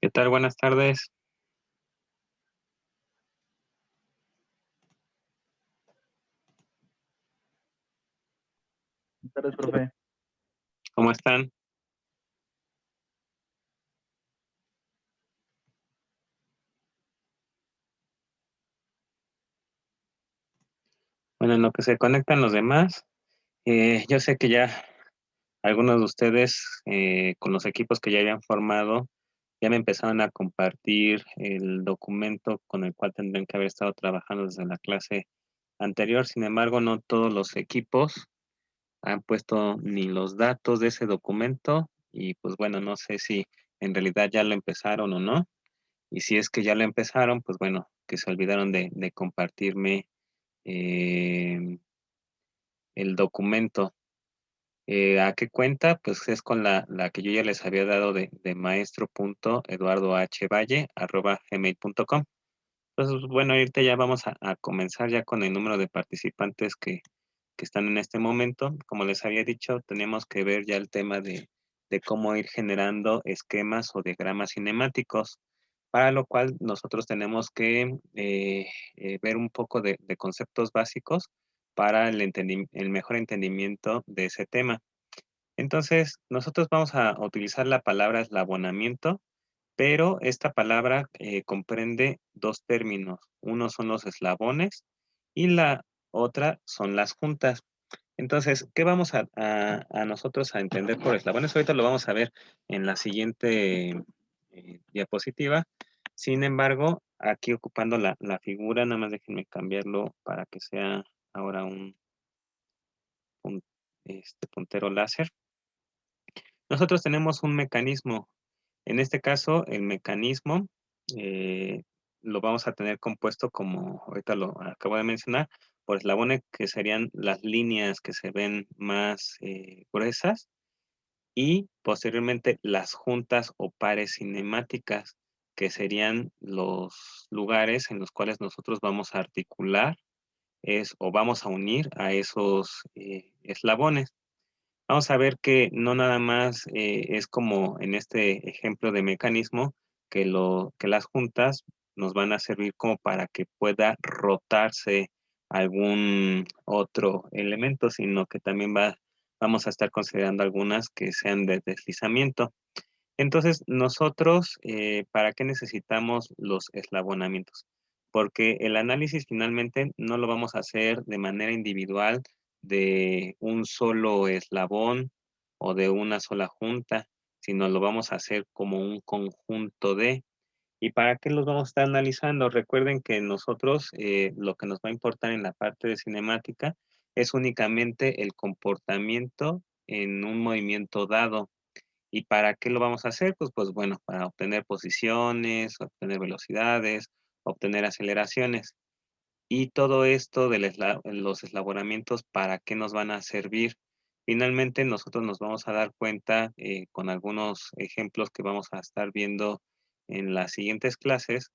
¿Qué tal? Buenas tardes. Buenas tardes, profe. ¿Cómo están? Bueno, en lo que se conectan los demás, yo sé que ya algunos de ustedes, con los equipos que ya habían formado, ya me empezaron a compartir el documento con el cual tendrían que haber estado trabajando desde la clase anterior. Sin embargo, no todos los equipos han puesto ni los datos de ese documento y pues bueno, no sé si en realidad ya lo empezaron o no. Y si es que ya lo empezaron, pues bueno, que se olvidaron de compartirme em, el documento. ¿A qué cuenta? Pues es con la que yo ya les había dado de maestro.eduardohvalle@gmail.com. Entonces, bueno, ahorita ya vamos a comenzar ya con el número de participantes que están en este momento. Como les había dicho, tenemos que ver ya el tema de cómo ir generando esquemas o diagramas cinemáticos, para lo cual nosotros tenemos que ver un poco de conceptos básicos para el mejor entendimiento de ese tema. Entonces, nosotros vamos a utilizar la palabra eslabonamiento, pero esta palabra comprende dos términos. Uno son los eslabones y la otra son las juntas. Entonces, ¿qué vamos a nosotros a entender por eslabones? Ahorita lo vamos a ver en la siguiente diapositiva. Sin embargo, aquí ocupando la figura, nada más déjenme cambiarlo para que sea ahora un puntero láser. Nosotros tenemos un mecanismo. En este caso, el mecanismo eh, lo vamos a tener compuesto, como ahorita lo acabo de mencionar, por eslabones, que serían las líneas que se ven más gruesas, y posteriormente las juntas o pares cinemáticas, que serían los lugares en los cuales nosotros vamos a articular o vamos a unir a esos eslabones. Vamos a ver que no nada más es como en este ejemplo de mecanismo, que las juntas nos van a servir como para que pueda rotarse algún otro elemento, sino que también vamos a estar considerando algunas que sean de deslizamiento. Entonces, nosotros, ¿para qué necesitamos los eslabonamientos? Porque el análisis finalmente no lo vamos a hacer de manera individual de un solo eslabón o de una sola junta, sino lo vamos a hacer como un conjunto de. ¿Y para qué los vamos a estar analizando? Recuerden que nosotros lo que nos va a importar en la parte de cinemática es únicamente el comportamiento en un movimiento dado. ¿Y para qué lo vamos a hacer? Pues bueno, para obtener posiciones, obtener velocidades, obtener aceleraciones. Y todo esto de los eslabonamientos, ¿para qué nos van a servir? Finalmente, nosotros nos vamos a dar cuenta con algunos ejemplos que vamos a estar viendo en las siguientes clases,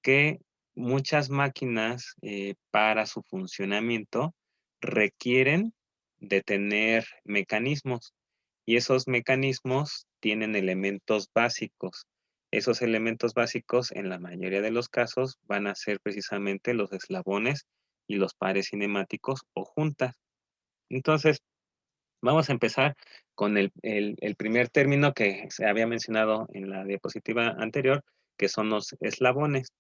que muchas máquinas para su funcionamiento requieren de tener mecanismos, y esos mecanismos tienen elementos básicos. Esos elementos básicos, en la mayoría de los casos, van a ser precisamente los eslabones y los pares cinemáticos o juntas. Entonces, vamos a empezar con el primer término que se había mencionado en la diapositiva anterior, que son los eslabones.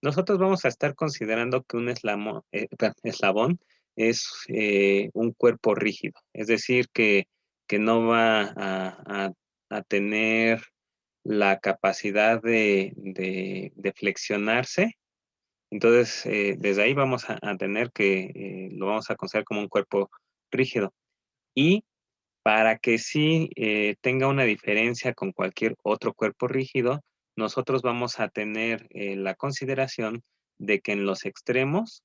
Nosotros vamos a estar considerando que un eslabón es un cuerpo rígido, es decir, que no va a tener la capacidad de flexionarse. Entonces, desde ahí vamos a tener que lo vamos a considerar como un cuerpo rígido. Y para que sí tenga una diferencia con cualquier otro cuerpo rígido, nosotros vamos a tener la consideración de que en los extremos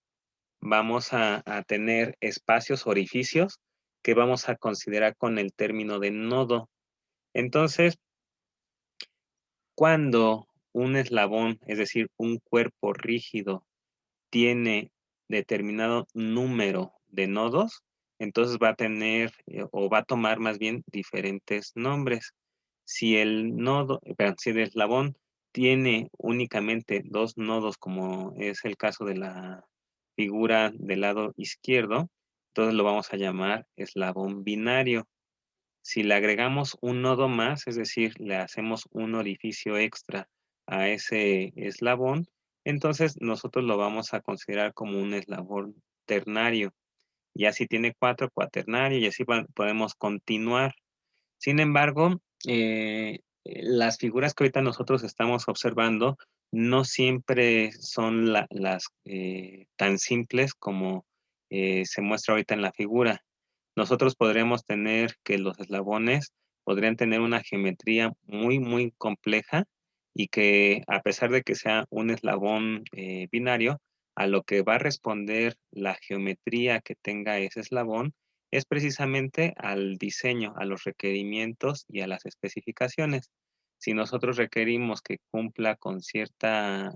vamos a tener espacios, orificios, que vamos a considerar con el término de nodo. Entonces, cuando un eslabón, es decir, un cuerpo rígido, tiene determinado número de nodos, entonces va a tener o va a tomar más bien diferentes nombres. Si el nodo, si el eslabón tiene únicamente 2 nodos, como es el caso de la figura del lado izquierdo, entonces lo vamos a llamar eslabón binario. Si le agregamos un nodo más, es decir, le hacemos un orificio extra a ese eslabón, entonces nosotros lo vamos a considerar como un eslabón ternario. Y así tiene 4 cuaternario y así podemos continuar. Sin embargo, las figuras que ahorita nosotros estamos observando no siempre son las tan simples como se muestra ahorita en la figura. Nosotros podríamos tener que los eslabones podrían tener una geometría muy, muy compleja y que a pesar de que sea un eslabón binario, a lo que va a responder la geometría que tenga ese eslabón es precisamente al diseño, a los requerimientos y a las especificaciones. Si nosotros requerimos que cumpla con cierta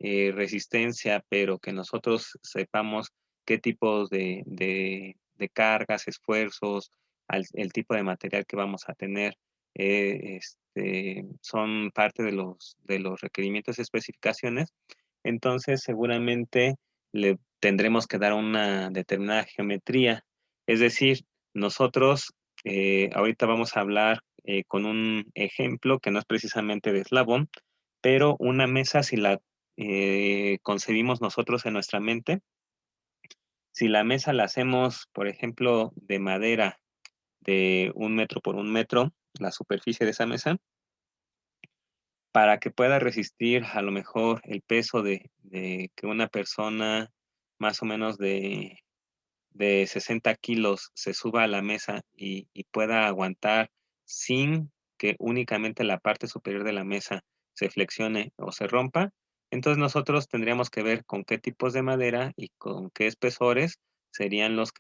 resistencia, pero que nosotros sepamos qué tipos de cargas, esfuerzos, el tipo de material que vamos a tener, son parte de los requerimientos y especificaciones, entonces seguramente le tendremos que dar una determinada geometría. Es decir, nosotros ahorita vamos a hablar con un ejemplo que no es precisamente de eslabón, pero una mesa si la concebimos nosotros en nuestra mente, si la mesa la hacemos, por ejemplo, de madera de 1 metro por 1 metro, la superficie de esa mesa, para que pueda resistir a lo mejor el peso de que una persona más o menos de 60 kilos se suba a la mesa y pueda aguantar sin que únicamente la parte superior de la mesa se flexione o se rompa, entonces nosotros tendríamos que ver con qué tipos de madera y con qué espesores serían los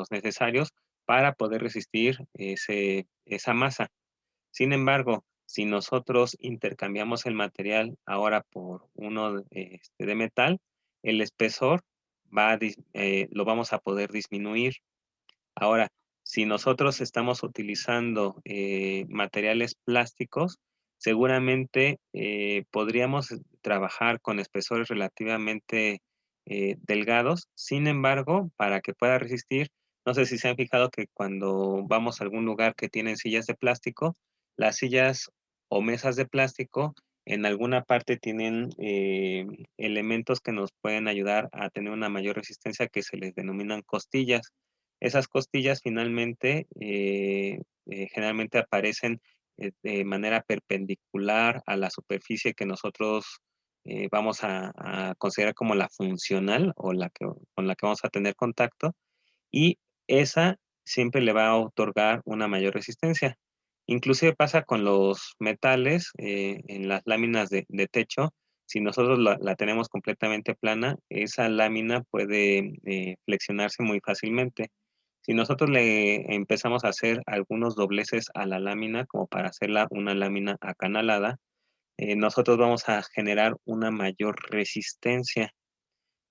necesarios para poder resistir esa masa. Sin embargo, si nosotros intercambiamos el material ahora por uno de metal, el espesor lo vamos a poder disminuir. Ahora, si nosotros estamos utilizando materiales plásticos, seguramente podríamos trabajar con espesores relativamente delgados. Sin embargo, para que pueda resistir, no sé si se han fijado que cuando vamos a algún lugar que tienen sillas de plástico, las sillas o mesas de plástico en alguna parte tienen elementos que nos pueden ayudar a tener una mayor resistencia que se les denominan costillas. Esas costillas finalmente generalmente aparecen de manera perpendicular a la superficie que nosotros vamos a considerar como la funcional o con la que vamos a tener contacto y esa siempre le va a otorgar una mayor resistencia. Inclusive pasa con los metales en las láminas de techo. Si nosotros la tenemos completamente plana, esa lámina puede flexionarse muy fácilmente. Si nosotros le empezamos a hacer algunos dobleces a la lámina, como para hacerla una lámina acanalada, nosotros vamos a generar una mayor resistencia.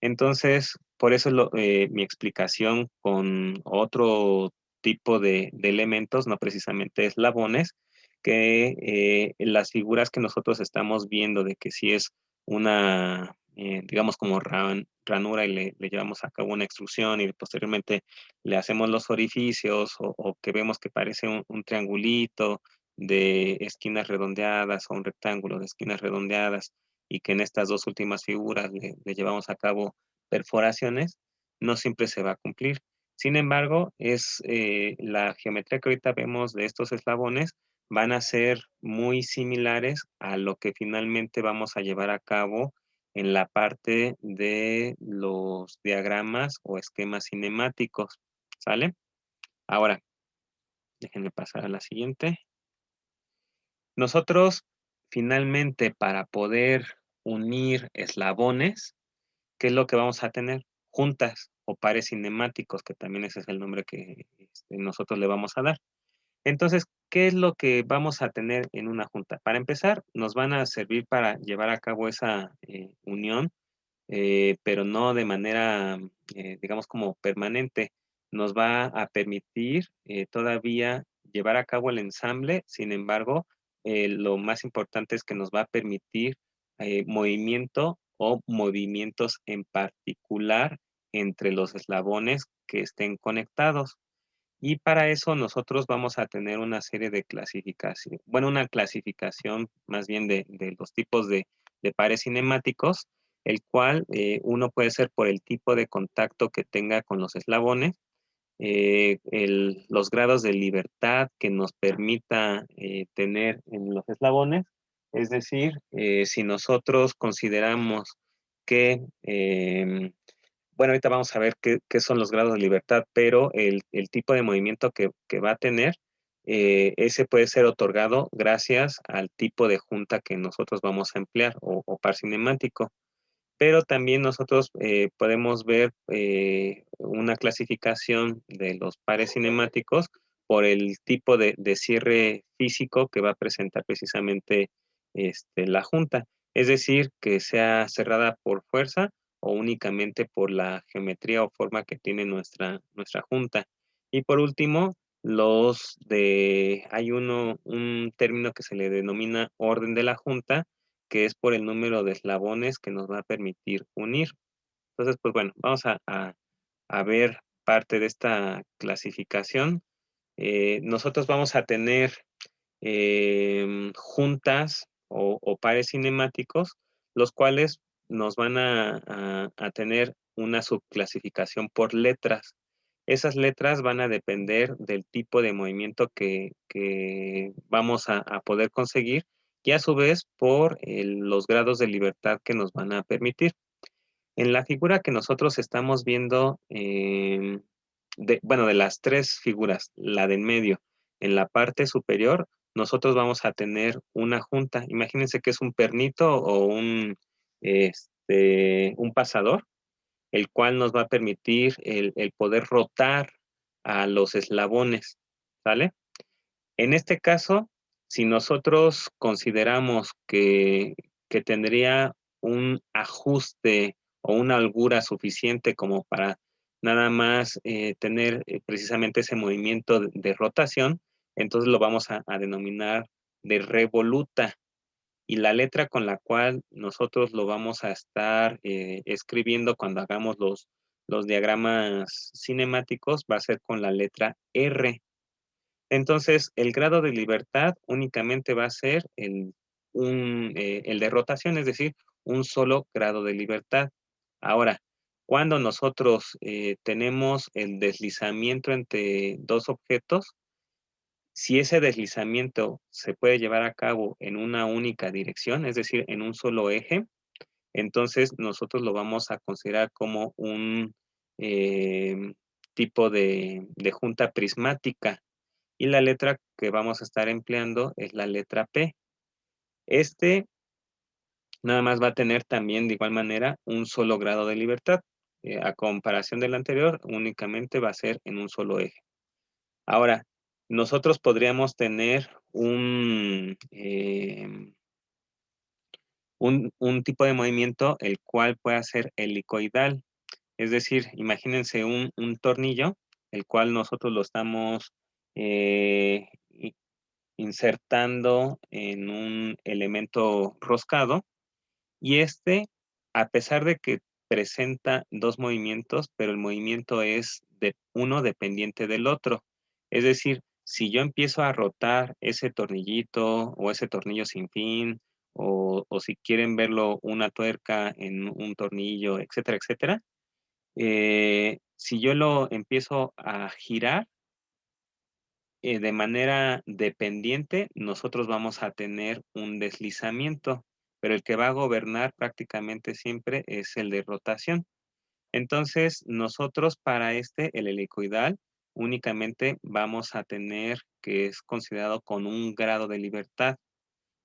Entonces, por eso mi explicación con otro tipo de elementos, no precisamente eslabones, que las figuras que nosotros estamos viendo de que si es una, digamos, como ranura y le llevamos a cabo una extrusión y posteriormente le hacemos los orificios o que vemos que parece un triangulito de esquinas redondeadas o un rectángulo de esquinas redondeadas y que en estas dos últimas figuras le llevamos a cabo perforaciones, no siempre se va a cumplir. Sin embargo, es la geometría que ahorita vemos de estos eslabones van a ser muy similares a lo que finalmente vamos a llevar a cabo en la parte de los diagramas o esquemas cinemáticos. ¿Sale? Ahora, déjenme pasar a la siguiente. Nosotros, finalmente, para poder unir eslabones, ¿qué es lo que vamos a tener? Juntas o pares cinemáticos, que también ese es el nombre que nosotros le vamos a dar. Entonces, ¿qué es lo que vamos a tener en una junta? Para empezar, nos van a servir para llevar a cabo esa unión, pero no de manera, digamos, como permanente. Nos va a permitir todavía llevar a cabo el ensamble, sin embargo, lo más importante es que nos va a permitir movimiento o movimientos en particular entre los eslabones que estén conectados. Y para eso nosotros vamos a tener una serie de clasificación, bueno, una clasificación más bien de los tipos de pares cinemáticos, el cual uno puede ser por el tipo de contacto que tenga con los eslabones, los grados de libertad que nos permita tener en los eslabones, es decir, si nosotros consideramos que bueno, ahorita vamos a ver qué son los grados de libertad, pero el tipo de movimiento que va a tener, ese puede ser otorgado gracias al tipo de junta que nosotros vamos a emplear o par cinemático. Pero también nosotros podemos ver una clasificación de los pares cinemáticos por el tipo de cierre físico que va a presentar precisamente la junta. Es decir, que sea cerrada por fuerza o únicamente por la geometría o forma que tiene nuestra junta. Y por último, hay un término que se le denomina orden de la junta, que es por el número de eslabones que nos va a permitir unir. Entonces, pues bueno, vamos a ver parte de esta clasificación. Nosotros vamos a tener juntas o pares cinemáticos, los cuales nos van a tener una subclasificación por letras. Esas letras van a depender del tipo de movimiento que vamos a poder conseguir y a su vez por los grados de libertad que nos van a permitir. En la figura que nosotros estamos viendo, bueno, de las tres figuras, la de en medio, en la parte superior, nosotros vamos a tener una junta. Imagínense que es un pernito o un pasador, el cual nos va a permitir el poder rotar a los eslabones, ¿sale? En este caso, si nosotros consideramos que tendría un ajuste o una holgura suficiente como para nada más tener precisamente ese movimiento de rotación, entonces lo vamos a denominar de revoluta. Y la letra con la cual nosotros lo vamos a estar escribiendo cuando hagamos los diagramas cinemáticos va a ser con la letra R. Entonces, el grado de libertad únicamente va a ser el de rotación, es decir, un solo grado de libertad. Ahora, cuando nosotros tenemos el deslizamiento entre dos objetos, si ese deslizamiento se puede llevar a cabo en una única dirección, es decir, en un solo eje, entonces nosotros lo vamos a considerar como un tipo de junta prismática y la letra que vamos a estar empleando es la letra P. Este nada más va a tener también de igual manera un solo grado de libertad. A comparación del anterior, únicamente va a ser en un solo eje. Ahora, nosotros podríamos tener un tipo de movimiento el cual pueda ser helicoidal. Es decir, imagínense un tornillo, el cual nosotros lo estamos eh, insertando en un elemento roscado y a pesar de que presenta dos movimientos, pero el movimiento es de uno dependiente del otro. Es decir, si yo empiezo a rotar ese tornillito o ese tornillo sin fin, o si quieren verlo una tuerca en un tornillo, etcétera, etcétera, si yo lo empiezo a girar, de manera dependiente, nosotros vamos a tener un deslizamiento, pero el que va a gobernar prácticamente siempre es el de rotación. Entonces, nosotros para el helicoidal, únicamente vamos a tener que es considerado con un grado de libertad,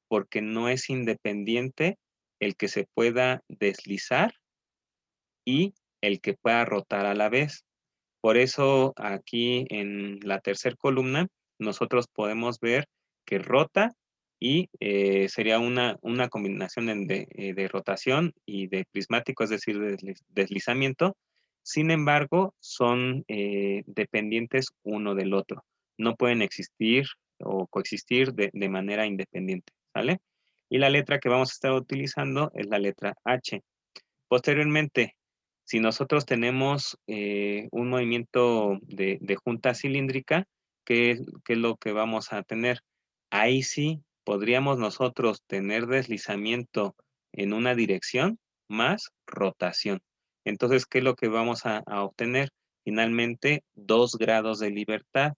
porque no es independiente el que se pueda deslizar y el que pueda rotar a la vez. Por eso aquí en la tercera columna nosotros podemos ver que rota y sería una combinación de rotación y de prismático, es decir, de deslizamiento. Sin embargo, son dependientes uno del otro. No pueden existir o coexistir de manera independiente, ¿sale? Y la letra que vamos a estar utilizando es la letra H. Posteriormente, si nosotros tenemos un movimiento de junta cilíndrica, ¿qué es lo que vamos a tener? Ahí sí podríamos nosotros tener deslizamiento en una dirección más rotación. Entonces, ¿qué es lo que vamos a obtener? Finalmente, 2 grados de libertad.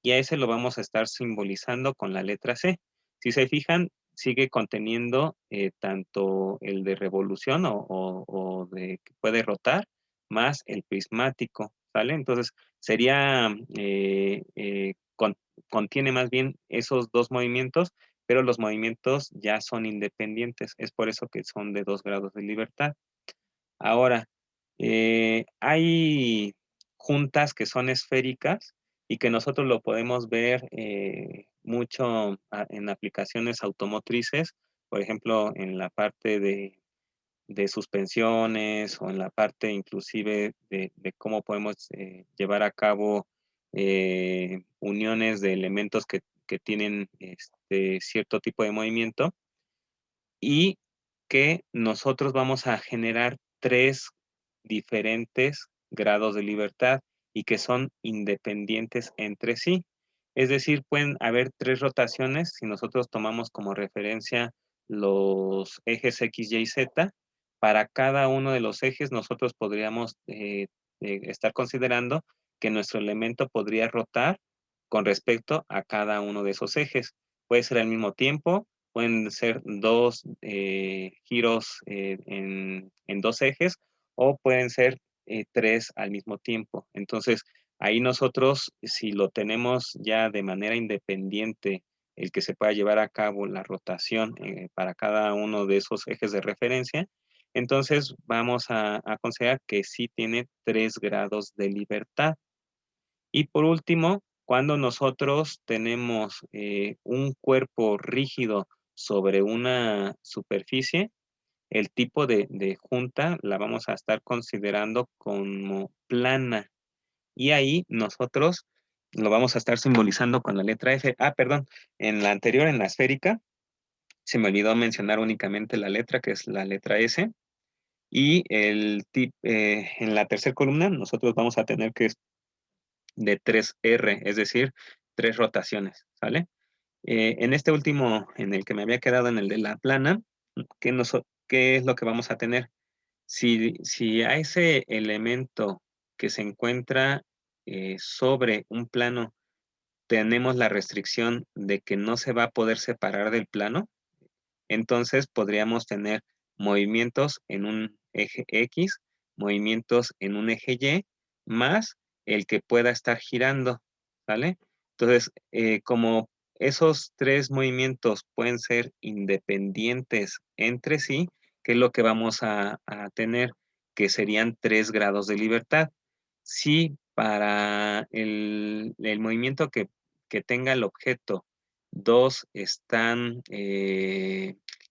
Y a ese lo vamos a estar simbolizando con la letra C. Si se fijan, sigue conteniendo tanto el de revolución o de que puede rotar, más el prismático, ¿sale? Entonces, sería, contiene más bien esos 2 movimientos, pero los movimientos ya son independientes. Es por eso que son de 2 grados de libertad. Ahora, hay juntas que son esféricas y que nosotros lo podemos ver mucho en aplicaciones automotrices, por ejemplo, en la parte de suspensiones o en la parte inclusive de cómo podemos llevar a cabo uniones de elementos que tienen cierto tipo de movimiento y que nosotros vamos a generar 3 diferentes grados de libertad y que son independientes entre sí. Es decir, pueden haber 3 rotaciones si nosotros tomamos como referencia los ejes X, Y, Z. Para cada uno de los ejes nosotros podríamos estar considerando que nuestro elemento podría rotar con respecto a cada uno de esos ejes. Puede ser al mismo tiempo, pueden ser 2 giros en 2 ejes o pueden ser 3 al mismo tiempo. Entonces, ahí nosotros, si lo tenemos ya de manera independiente, el que se pueda llevar a cabo la rotación para cada uno de esos ejes de referencia, entonces vamos a considerar que sí tiene 3 grados de libertad. Y por último, cuando nosotros tenemos un cuerpo rígido sobre una superficie, el tipo de junta la vamos a estar considerando como plana. Y ahí nosotros lo vamos a estar simbolizando con la letra F. Ah, perdón, en la anterior, en la esférica, se me olvidó mencionar únicamente la letra, que es la letra S. Y en la tercera columna, nosotros vamos a tener que de 3R, es decir, 3 rotaciones, ¿sale? En este último, en el que me había quedado, en el de la plana, ¿qué es lo que vamos a tener? Si a ese elemento que se encuentra sobre un plano tenemos la restricción de que no se va a poder separar del plano, entonces podríamos tener movimientos en un eje X, movimientos en un eje Y, más el que pueda estar girando, ¿vale? Entonces, como esos 3 movimientos pueden ser independientes entre sí, ¿qué es lo que vamos a tener? Que serían 3 grados de libertad. Si para el movimiento que tenga el objeto, 2 están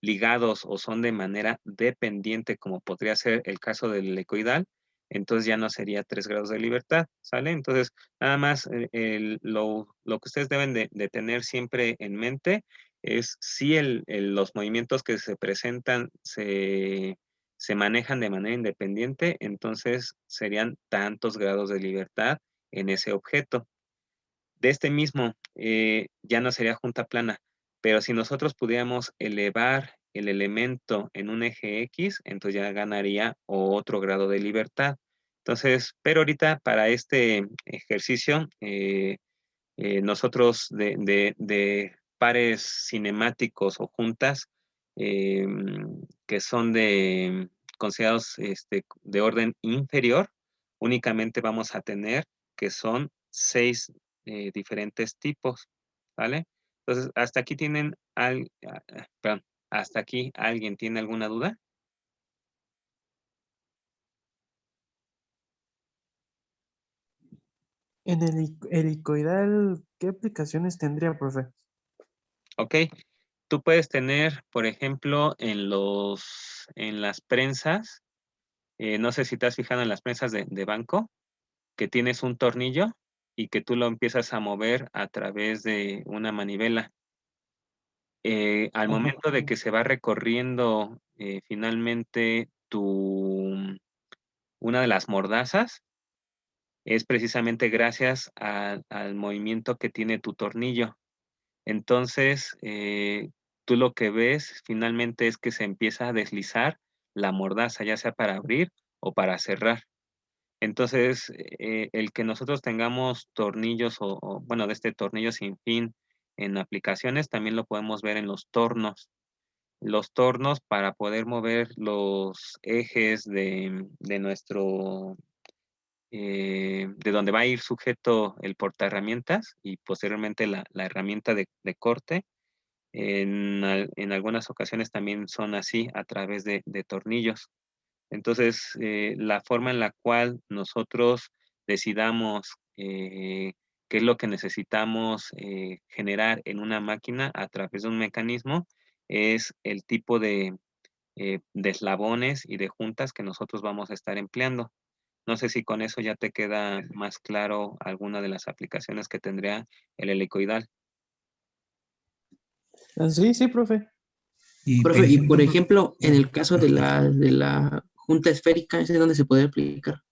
ligados o son de manera dependiente, como podría ser el caso del helicoidal, entonces ya no sería 3 grados de libertad, ¿sale? Entonces, nada más lo que ustedes deben de tener siempre en mente es si los movimientos que se presentan se manejan de manera independiente, entonces serían tantos grados de libertad en ese objeto. De este mismo, ya no sería junta plana, pero si nosotros pudiéramos elevar el elemento en un eje X, entonces ya ganaría otro grado de libertad. Entonces, pero ahorita para este ejercicio, nosotros de pares cinemáticos o juntas eh, que son considerados de orden inferior, únicamente vamos a tener que son 6 diferentes tipos, ¿vale? Entonces, hasta aquí perdón, hasta aquí alguien tiene alguna duda. En el helicoidal, ¿qué aplicaciones tendría, profe? Ok, tú puedes tener, por ejemplo, en las prensas, no sé si te has fijado en las prensas de banco, que tienes un tornillo. y que tú lo empiezas a mover a través de una manivela. Al momento de que se va recorriendo finalmente una de las mordazas, es precisamente gracias al movimiento que tiene tu tornillo. Entonces, tú lo que ves finalmente es que se empieza a deslizar la mordaza, ya sea para abrir o para cerrar. Entonces, el que nosotros tengamos tornillos bueno, de este tornillo sin fin en aplicaciones, también lo podemos ver en los tornos. Los tornos para poder mover los ejes de nuestro, de donde va a ir sujeto el portaherramientas y posteriormente la herramienta de corte. En algunas ocasiones también son así a través de tornillos. Entonces, la forma en la cual nosotros decidamos qué es lo que necesitamos generar en una máquina a través de un mecanismo es el tipo de eslabones y de juntas que nosotros vamos a estar empleando. No sé si con eso ya te queda más claro alguna de las aplicaciones que tendría el helicoidal. Sí, sí, profe. Y por Profe, y por ejemplo, ejemplo, en el caso de la junta esférica, ¿ese es donde se puede aplicar?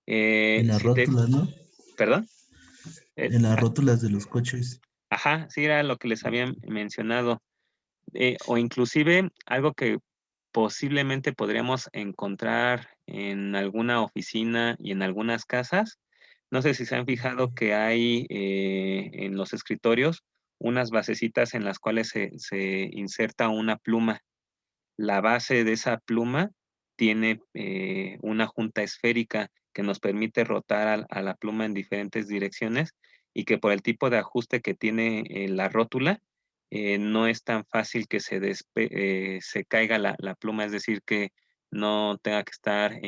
en las Si te, rótulas, ¿no? perdón. En las rótulas de los coches. Ajá, sí, era lo que les había mencionado. O inclusive algo que posiblemente podríamos encontrar en alguna oficina y en algunas casas. No sé si se han fijado que hay en los escritorios unas basecitas en las cuales se inserta una pluma. La base de esa pluma tiene una junta esférica que nos permite rotar a la pluma en diferentes direcciones y que por el tipo de ajuste que tiene la rótula, no es tan fácil que se caiga la pluma, es decir, que no tenga que estar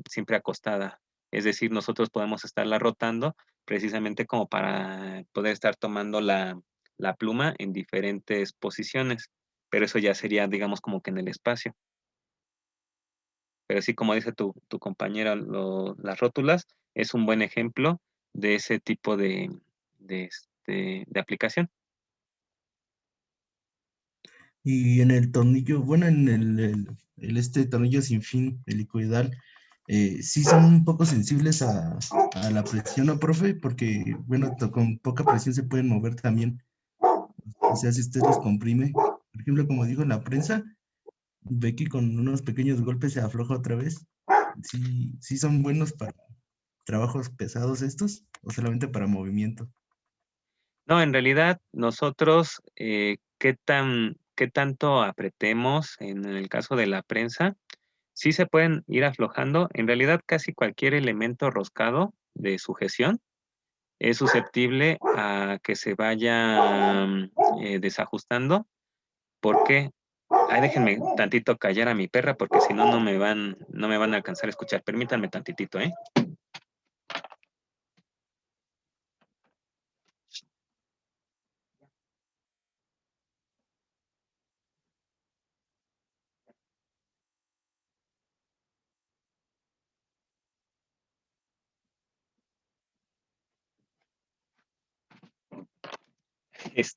siempre acostada. Es decir, nosotros podemos estarla rotando precisamente como para poder estar tomando la pluma en diferentes posiciones, pero eso ya sería, digamos, como que en el espacio. Pero sí, como dice tu compañera, las rótulas es un buen ejemplo de ese tipo de aplicación. Y en el tornillo, bueno, en este tornillo sin fin helicoidal, sí son un poco sensibles a la presión, ¿no, profe? Porque, bueno, con poca presión se pueden mover también. O sea, si usted los comprime, por ejemplo, como dijo la prensa, ve que con unos pequeños golpes se afloja otra vez. Sí, sí son buenos para trabajos pesados estos, o solamente para movimiento. No, en realidad nosotros, qué tanto apretemos en el caso de la prensa, sí se pueden ir aflojando. En realidad, casi cualquier elemento roscado de sujeción es susceptible a que se vaya desajustando. ¿Por qué? Ay, déjenme tantito callar a mi perra porque si no, no me van a alcanzar a escuchar. Permítanme tantitito, ¿eh?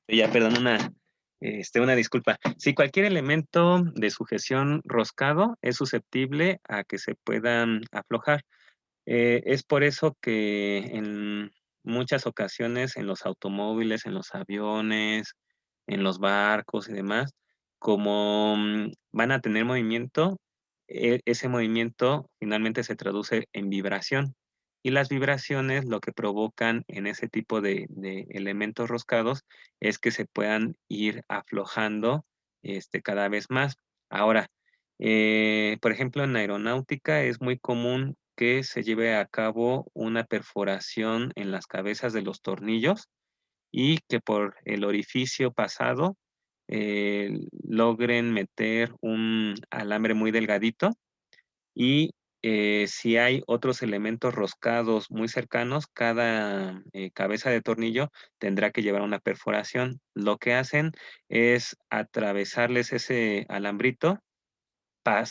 Ya, perdón, una disculpa. Si cualquier elemento de sujeción roscado es susceptible a que se puedan aflojar. Es por eso que en muchas ocasiones en los automóviles, en los aviones, en los barcos y demás, como van a tener movimiento, ese movimiento finalmente se traduce en vibración. Y las vibraciones lo que provocan en ese tipo de elementos roscados es que se puedan ir aflojando cada vez más. Ahora, por ejemplo, en aeronáutica es muy común que se lleve a cabo una perforación en las cabezas de los tornillos y que por el orificio pasado logren meter un alambre muy delgadito y si hay otros elementos roscados muy cercanos, cada cabeza de tornillo tendrá que llevar una perforación. Lo que hacen es atravesarles ese alambrito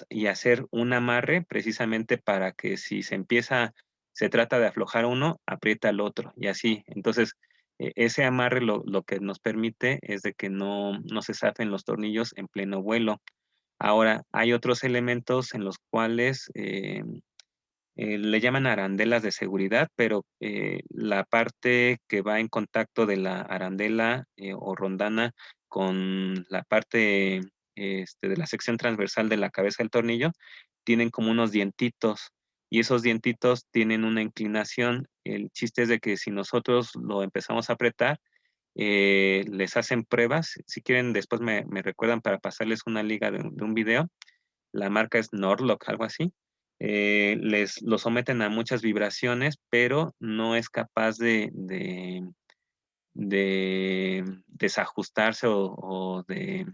y hacer un amarre precisamente para que si se empieza se trata de aflojar uno, aprieta el otro y así. Entonces, ese amarre lo que nos permite es de que no se zafen los tornillos en pleno vuelo. Ahora, hay otros elementos en los cuales le llaman arandelas de seguridad, pero la parte que va en contacto de la arandela o rondana con la parte de la sección transversal de la cabeza del tornillo, tienen como unos dientitos y esos dientitos tienen una inclinación. El chiste es de que si nosotros lo empezamos a apretar, les hacen pruebas. Si quieren, después me recuerdan para pasarles una liga de un video. La marca es Norlock, algo así. Lo someten a muchas vibraciones, pero no es capaz de desajustarse o de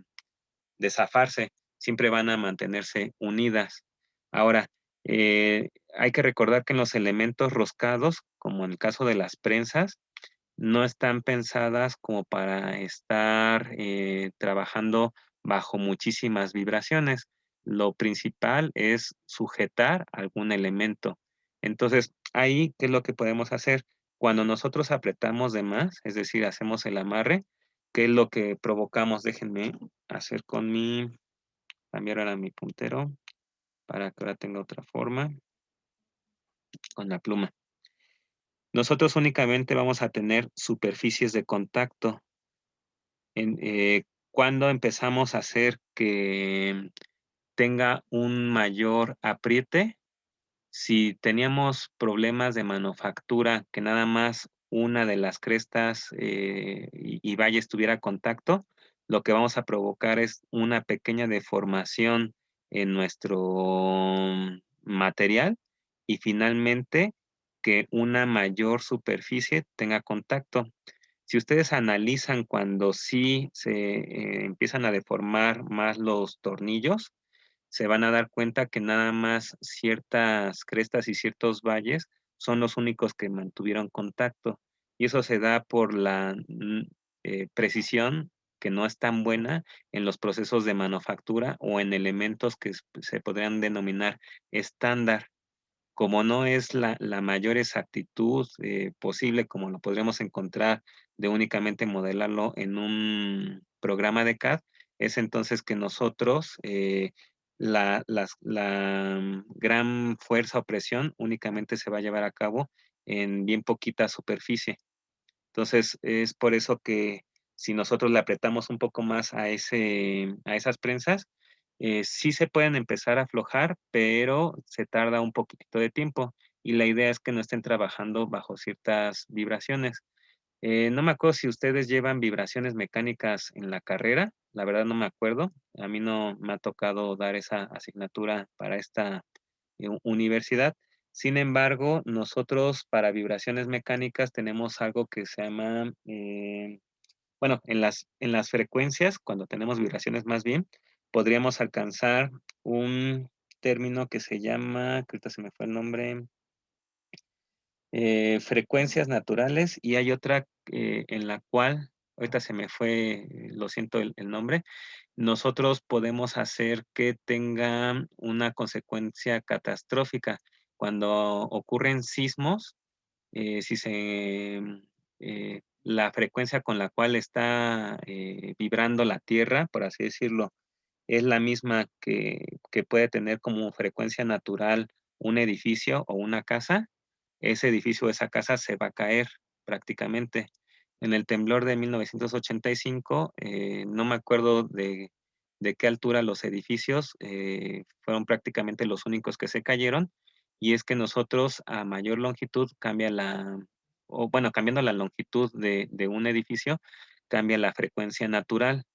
zafarse. Siempre van a mantenerse unidas. Ahora, hay que recordar que en los elementos roscados, como en el caso de las prensas, no están pensadas como para estar trabajando bajo muchísimas vibraciones. Lo principal es sujetar algún elemento. Entonces, ahí, ¿qué es lo que podemos hacer? Cuando nosotros apretamos de más, es decir, hacemos el amarre, ¿qué es lo que provocamos? Déjenme hacer cambiar ahora mi puntero para que ahora tenga otra forma con la pluma. Nosotros únicamente vamos a tener superficies de contacto. Cuando empezamos a hacer que tenga un mayor apriete, si teníamos problemas de manufactura, que nada más una de las crestas y valles tuviera contacto, lo que vamos a provocar es una pequeña deformación en nuestro material y finalmente que una mayor superficie tenga contacto. Si ustedes analizan cuando sí se empiezan a deformar más los tornillos, se van a dar cuenta que nada más ciertas crestas y ciertos valles son los únicos que mantuvieron contacto. Y eso se da por la precisión que no es tan buena en los procesos de manufactura o en elementos que se podrían denominar estándar. Como no es la mayor exactitud posible, como lo podríamos encontrar de únicamente modelarlo en un programa de CAD, es entonces que nosotros la gran fuerza o presión únicamente se va a llevar a cabo en bien poquita superficie. Entonces, es por eso que si nosotros le apretamos un poco más a esas prensas, sí se pueden empezar a aflojar, pero se tarda un poquito de tiempo. Y la idea es que no estén trabajando bajo ciertas vibraciones. No me acuerdo si ustedes llevan vibraciones mecánicas en la carrera, la verdad no me acuerdo. A mí no me ha tocado dar esa asignatura para esta universidad. Sin embargo, nosotros para vibraciones mecánicas tenemos algo que se llama, bueno, en las frecuencias, cuando tenemos vibraciones más bien, podríamos alcanzar un término que se llama, que ahorita se me fue el nombre, frecuencias naturales, y hay otra en la cual, ahorita se me fue, lo siento el nombre, nosotros podemos hacer que tenga una consecuencia catastrófica. Cuando ocurren sismos, si la frecuencia con la cual está vibrando la Tierra, por así decirlo, es la misma que puede tener como frecuencia natural un edificio o una casa, ese edificio o esa casa se va a caer prácticamente. En el temblor de 1985, no me acuerdo de qué altura los edificios fueron prácticamente los únicos que se cayeron, y es que nosotros a mayor longitud cambiando la longitud de un edificio, cambia la frecuencia natural.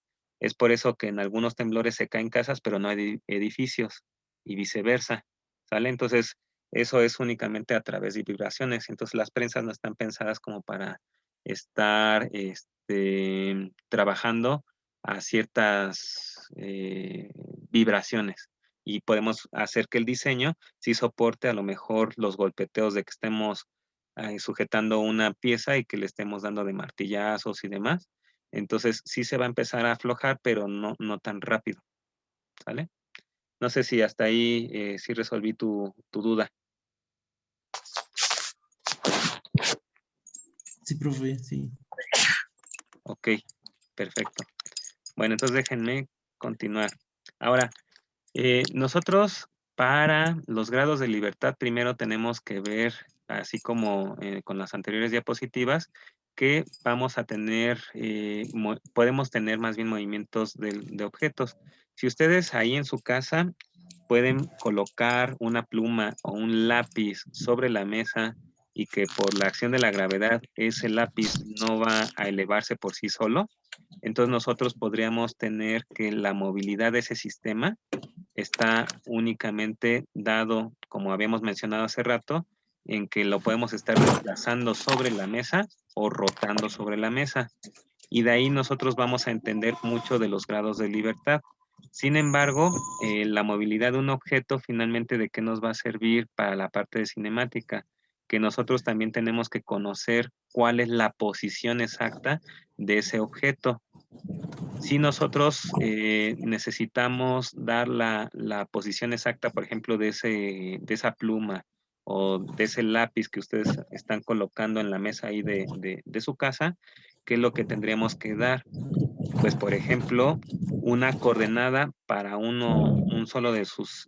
Es por eso que en algunos temblores se caen casas, pero no hay edificios y viceversa, ¿sale? Entonces, eso es únicamente a través de vibraciones. Entonces, las prensas no están pensadas como para estar trabajando a ciertas vibraciones. Y podemos hacer que el diseño sí soporte a lo mejor los golpeteos de que estemos sujetando una pieza y que le estemos dando de martillazos y demás. Entonces sí se va a empezar a aflojar, pero no tan rápido, ¿sale? No sé si hasta ahí sí resolví tu duda. Sí, profe, sí. Ok, perfecto. Bueno, entonces déjenme continuar. Ahora, nosotros para los grados de libertad primero tenemos que ver, así como con las anteriores diapositivas, que vamos a tener, podemos tener más bien movimientos de objetos. Si ustedes ahí en su casa pueden colocar una pluma o un lápiz sobre la mesa y que por la acción de la gravedad ese lápiz no va a elevarse por sí solo, entonces nosotros podríamos tener que la movilidad de ese sistema está únicamente dado, como habíamos mencionado hace rato, en que lo podemos estar desplazando sobre la mesa o rotando sobre la mesa. Y de ahí nosotros vamos a entender mucho de los grados de libertad. Sin embargo, la movilidad de un objeto finalmente de qué nos va a servir para la parte de cinemática, que nosotros también tenemos que conocer cuál es la posición exacta de ese objeto. Si nosotros necesitamos dar la posición exacta, por ejemplo, de esa pluma o de ese lápiz que ustedes están colocando en la mesa ahí de su casa, ¿qué es lo que tendríamos que dar? Pues, por ejemplo, una coordenada para un solo de sus,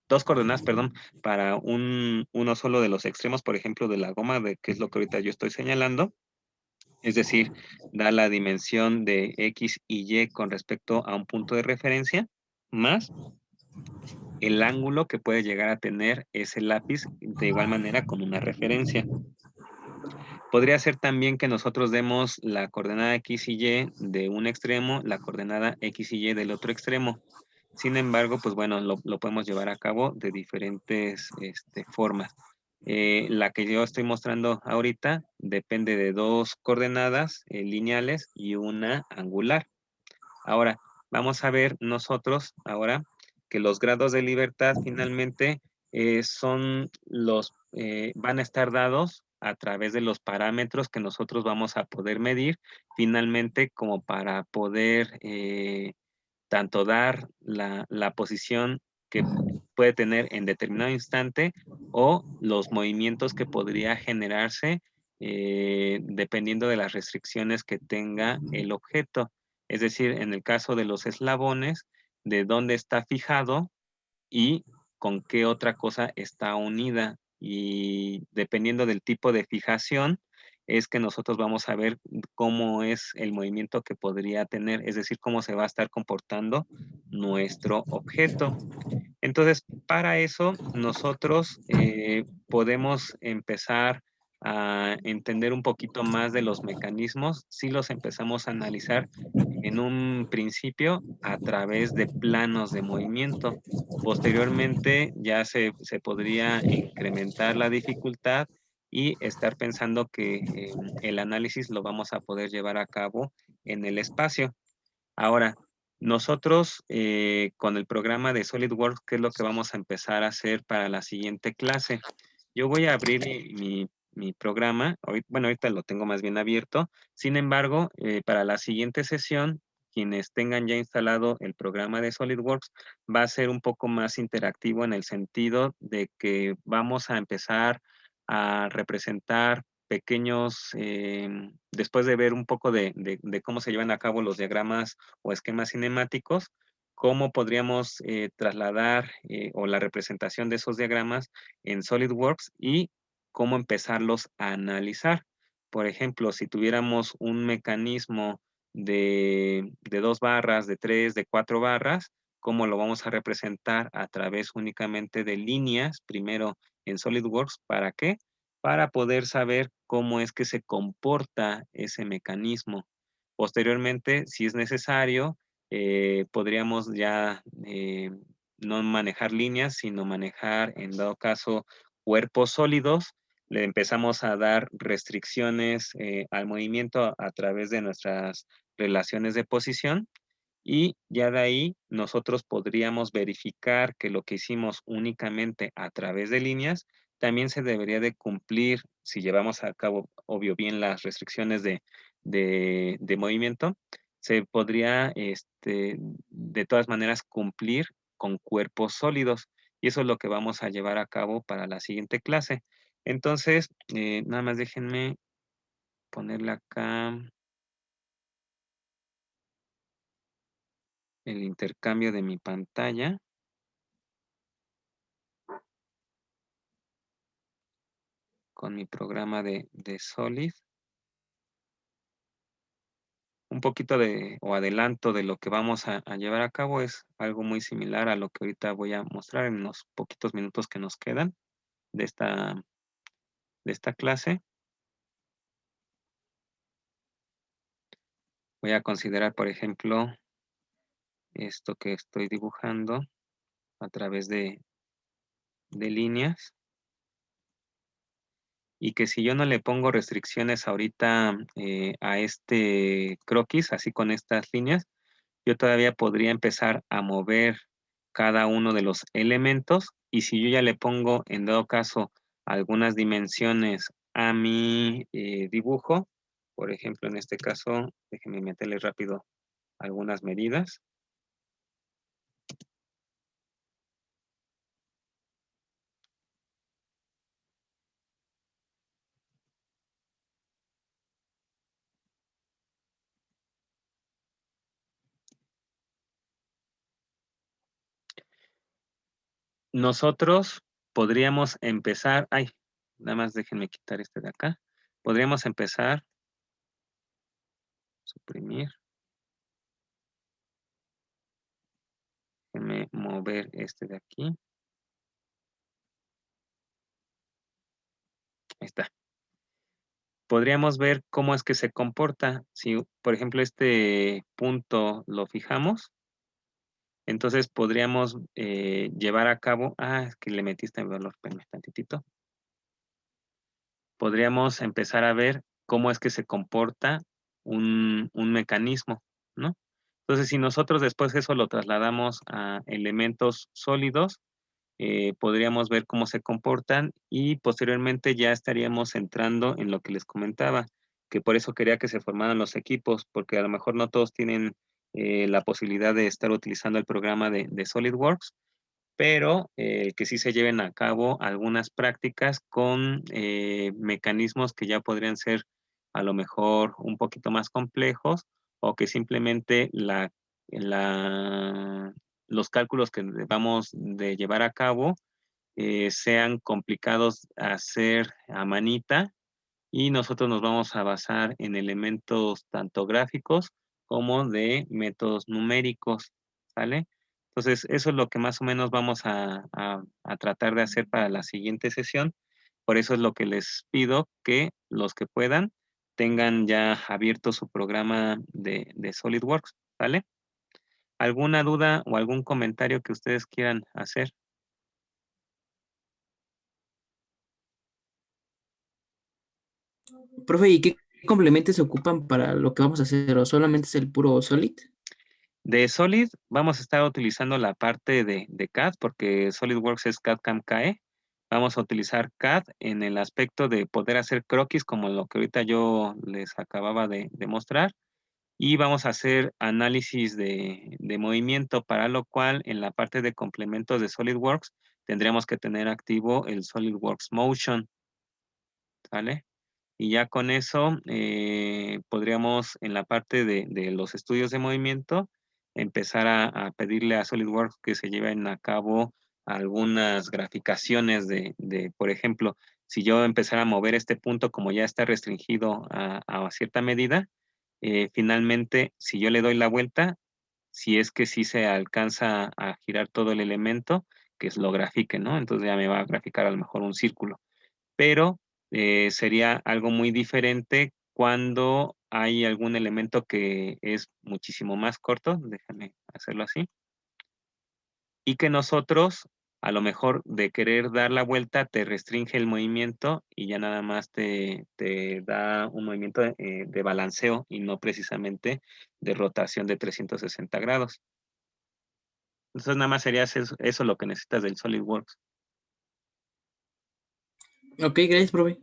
dos coordenadas, perdón, para uno solo de los extremos, por ejemplo, de la goma, que es lo que ahorita yo estoy señalando. Es decir, da la dimensión de X y Y con respecto a un punto de referencia, más el ángulo que puede llegar a tener ese lápiz de igual manera con una referencia. Podría ser también que nosotros demos la coordenada X y Y de un extremo, la coordenada X y Y del otro extremo. Sin embargo, pues bueno, lo podemos llevar a cabo de diferentes formas. La que yo estoy mostrando ahorita depende de dos coordenadas lineales y una angular. Ahora, vamos a ver nosotros ahora que los grados de libertad finalmente van a estar dados a través de los parámetros que nosotros vamos a poder medir finalmente como para poder tanto dar la posición que puede tener en determinado instante o los movimientos que podría generarse dependiendo de las restricciones que tenga el objeto. Es decir, en el caso de los eslabones, de dónde está fijado y con qué otra cosa está unida. Y dependiendo del tipo de fijación, es que nosotros vamos a ver cómo es el movimiento que podría tener, es decir, cómo se va a estar comportando nuestro objeto. Entonces, para eso, nosotros podemos empezar a entender un poquito más de los mecanismos si los empezamos a analizar en un principio a través de planos de movimiento. Posteriormente, ya se podría incrementar la dificultad y estar pensando que el análisis lo vamos a poder llevar a cabo en el espacio. Ahora, nosotros con el programa de SolidWorks, ¿qué es lo que vamos a empezar a hacer para la siguiente clase? Yo voy a abrir mi programa, bueno, ahorita lo tengo más bien abierto, sin embargo, para la siguiente sesión, quienes tengan ya instalado el programa de SolidWorks, va a ser un poco más interactivo en el sentido de que vamos a empezar a representar pequeños, después de ver un poco de cómo se llevan a cabo los diagramas o esquemas cinemáticos, cómo podríamos trasladar o la representación de esos diagramas en SolidWorks y cómo empezarlos a analizar. Por ejemplo, si tuviéramos un mecanismo de 2 barras, de 3, de 4 barras, ¿cómo lo vamos a representar a través únicamente de líneas? Primero en SolidWorks, ¿para qué? Para poder saber cómo es que se comporta ese mecanismo. Posteriormente, si es necesario, podríamos ya no manejar líneas, sino manejar, en dado caso, cuerpos sólidos. Le empezamos a dar restricciones al movimiento a través de nuestras relaciones de posición y ya de ahí nosotros podríamos verificar que lo que hicimos únicamente a través de líneas también se debería de cumplir si llevamos a cabo, obvio, bien las restricciones de movimiento, se podría de todas maneras cumplir con cuerpos sólidos. Y eso es lo que vamos a llevar a cabo para la siguiente clase. Entonces, nada más déjenme ponerle acá el intercambio de mi pantalla. Con mi programa de Solid. Un poquito o adelanto de lo que vamos a llevar a cabo es algo muy similar a lo que ahorita voy a mostrar en unos poquitos minutos que nos quedan de esta clase. Voy a considerar, por ejemplo, esto que estoy dibujando a través de líneas. Y que si yo no le pongo restricciones ahorita a este croquis, así con estas líneas, yo todavía podría empezar a mover cada uno de los elementos, y si yo ya le pongo, en dado caso, algunas dimensiones a mi dibujo, por ejemplo, en este caso, déjenme meterle rápido algunas medidas. Nosotros podríamos empezar, nada más déjenme quitar este de acá. Podríamos empezar, suprimir. Déjenme mover este de aquí. Ahí está. Podríamos ver cómo es que se comporta. Si, por ejemplo, este punto lo fijamos, entonces podríamos llevar a cabo, es que le metiste en valor, espérame tantitito. Podríamos empezar a ver cómo es que se comporta un mecanismo, ¿no? Entonces, si nosotros después eso lo trasladamos a elementos sólidos, podríamos ver cómo se comportan y posteriormente ya estaríamos entrando en lo que les comentaba, que por eso quería que se formaran los equipos, porque a lo mejor no todos tienen la posibilidad de estar utilizando el programa de SolidWorks, pero que sí se lleven a cabo algunas prácticas con mecanismos que ya podrían ser a lo mejor un poquito más complejos, o que simplemente los cálculos que vamos de llevar a cabo sean complicados a hacer a manita, y nosotros nos vamos a basar en elementos tanto gráficos como de métodos numéricos, ¿sale? Entonces, eso es lo que más o menos vamos a tratar de hacer para la siguiente sesión. Por eso es lo que les pido, que los que puedan tengan ya abierto su programa de SolidWorks, ¿vale? ¿Alguna duda o algún comentario que ustedes quieran hacer? Profe, ¿y qué complementos se ocupan para lo que vamos a hacer? ¿O solamente es el puro Solid? De Solid vamos a estar utilizando la parte de CAD, porque SolidWorks es CAD-CAM CAE. Vamos a utilizar CAD en el aspecto de poder hacer croquis, como lo que ahorita yo les acababa de mostrar, y vamos a hacer análisis de movimiento, para lo cual en la parte de complementos de SolidWorks tendríamos que tener activo el SolidWorks Motion, ¿vale? Y ya con eso podríamos, en la parte de los estudios de movimiento, empezar a pedirle a SolidWorks que se lleven a cabo algunas graficaciones por ejemplo, si yo empezara a mover este punto, como ya está restringido a cierta medida, finalmente, si yo le doy la vuelta, si es que sí se alcanza a girar todo el elemento, que lo grafique, ¿no? Entonces ya me va a graficar a lo mejor un círculo. Pero sería algo muy diferente cuando hay algún elemento que es muchísimo más corto, déjame hacerlo así, y que nosotros, a lo mejor de querer dar la vuelta, te restringe el movimiento y ya nada más te da un movimiento de balanceo y no precisamente de rotación de 360 grados. Entonces nada más sería eso lo que necesitas del SolidWorks. Ok, gracias, profe.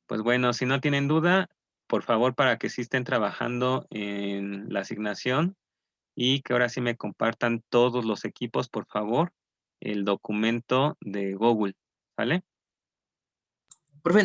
Pues bueno, si no tienen duda, por favor, para que sí estén trabajando en la asignación y que ahora sí me compartan todos los equipos, por favor, el documento de Google, ¿vale? Profe,